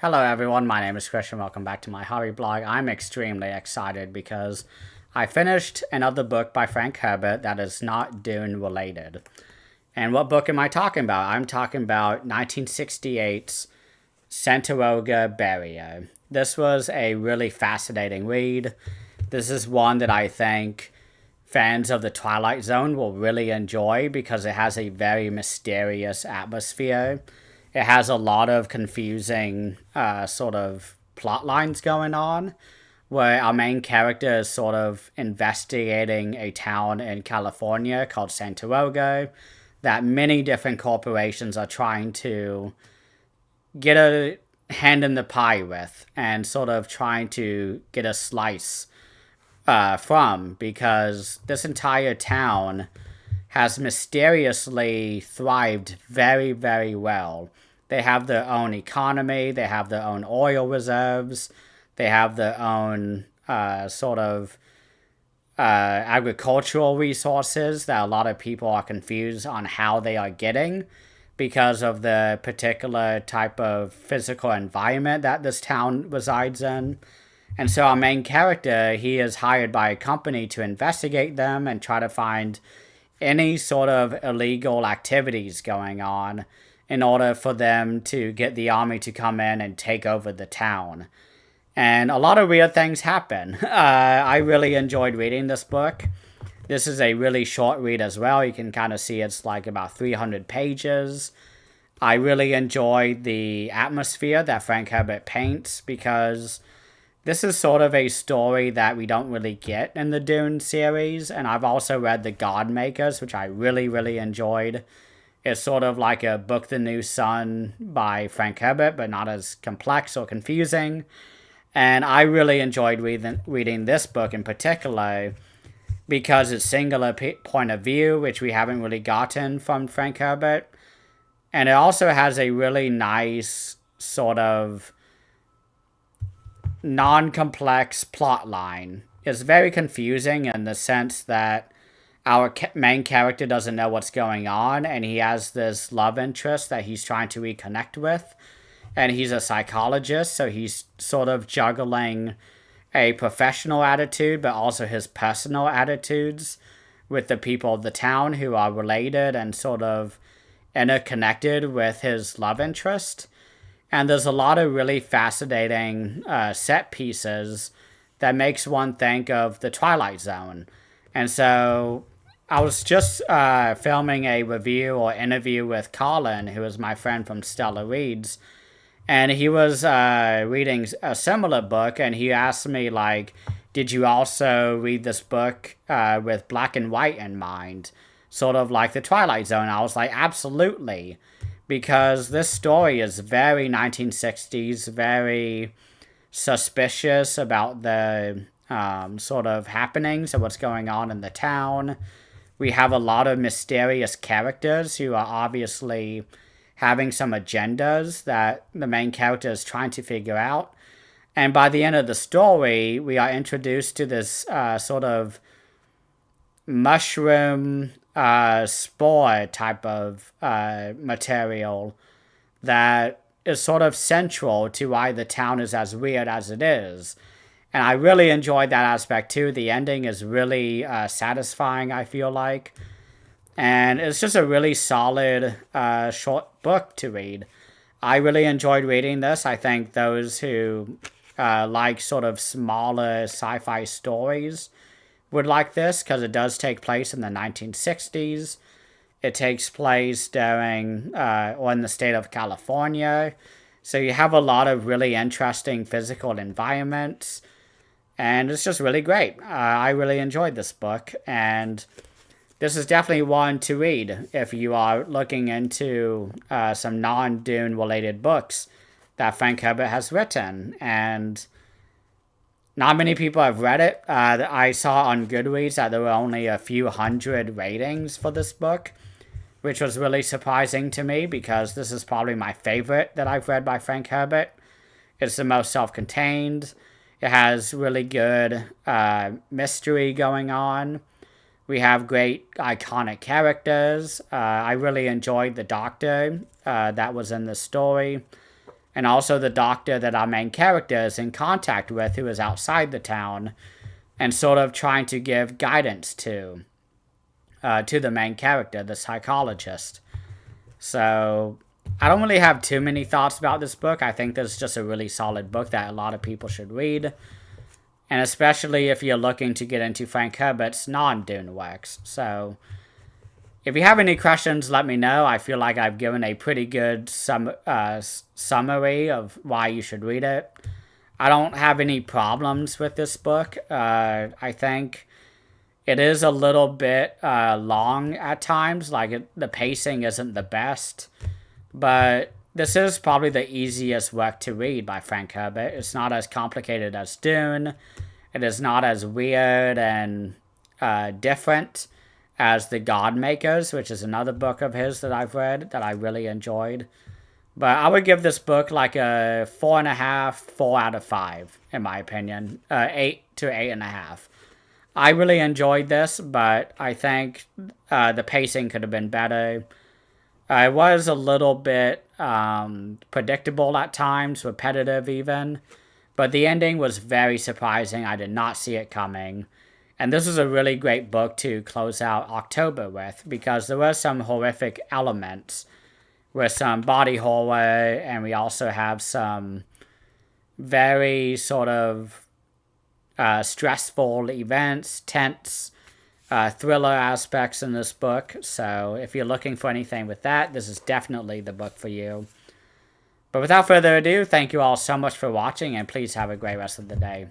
Hello everyone, my name is Christian. Welcome back to my hobby blog. I'm extremely excited because I finished another book by Frank Herbert that is not Dune related. And what book am I talking about? I'm talking about 1968's Santaroga Barrier. This was a really fascinating read. This is one that I think fans of the Twilight Zone will really enjoy because it has a very mysterious atmosphere. It has a lot of confusing sort of plot lines going on where our main character is sort of investigating a town in California called Santaroga that many different corporations are trying to get a hand in the pie with and sort of trying to get a slice from because this entire town has mysteriously thrived very, very well. They have their own economy, they have their own oil reserves, they have their own sort of agricultural resources that a lot of people are confused on how they are getting because of the particular type of physical environment that this town resides in. And so our main character, he is hired by a company to investigate them and try to find any sort of illegal activities going on in order for them to get the army to come in and take over the town. And a lot of weird things happen. I really enjoyed reading this book. This is a really short read as well. You can kind of see it's like about 300 pages. I really enjoyed the atmosphere that Frank Herbert paints because this is sort of a story that we don't really get in the Dune series, and I've also read The God Makers, which I really, really enjoyed. It's sort of like a Book the New Sun by Frank Herbert, but not as complex or confusing. And I really enjoyed reading this book in particular because it's singular point of view, which we haven't really gotten from Frank Herbert. And it also has a really nice sort of non-complex plot line. It's very confusing in the sense that our main character doesn't know what's going on, and he has this love interest that he's trying to reconnect with, and he's a psychologist, so he's sort of juggling a professional attitude but also his personal attitudes with the people of the town who are related and sort of interconnected with his love interest. And there's a lot of really fascinating set pieces that makes one think of the Twilight Zone. And so I was just filming a review or interview with Colin, who is my friend from Stella Reads, and he was reading a similar book, and he asked me, like, did you also read this book with black and white in mind? Sort of like the Twilight Zone. I was like, absolutely. Because this story is very 1960s, very suspicious about the sort of happenings of what's going on in the town. We have a lot of mysterious characters who are obviously having some agendas that the main character is trying to figure out. And by the end of the story, we are introduced to this sort of mushroom spore type of material that is sort of central to why the town is as weird as it is. And I really enjoyed that aspect too. The ending is really satisfying, I feel like. And it's just a really solid short book to read. I really enjoyed reading this. I think those who like sort of smaller sci-fi stories would like this because it does take place in the 1960s. It takes place during or in the state of California. So you have a lot of really interesting physical environments. And it's just really great. I really enjoyed this book. And this is definitely one to read if you are looking into some non-Dune related books that Frank Herbert has written. And not many people have read it. I saw on Goodreads that there were only a few hundred ratings for this book, which was really surprising to me because this is probably my favorite that I've read by Frank Herbert. It's the most self-contained. It has really good mystery going on. We have great iconic characters. I really enjoyed the doctor that was in the story. and also the doctor that our main character is in contact with, who is outside the town, and sort of trying to give guidance to the main character, the psychologist. So I don't really have too many thoughts about this book. I think this is just a really solid book that a lot of people should read. And especially if you're looking to get into Frank Herbert's non-Dune works. So if you have any questions, let me know. I feel like I've given a pretty good summary of why you should read it. I don't have any problems with this book. I think it is a little bit long at times. Like the pacing isn't the best. But this is probably the easiest work to read by Frank Herbert. It's not as complicated as Dune. It is not as weird and different as The Godmakers, which is another book of his that I've read that I really enjoyed. But I would give this book like a 4.5, 4 out of 5, in my opinion. 8 to 8.5. I really enjoyed this, but I think the pacing could have been better. It was a little bit predictable at times, repetitive even. But the ending was very surprising. I did not see it coming. And this is a really great book to close out October with, because there were some horrific elements with some body horror, and we also have some very sort of stressful events, tense thriller aspects in this book. So if you're looking for anything with that, this is definitely the book for you. But without further ado, thank you all so much for watching, and please have a great rest of the day.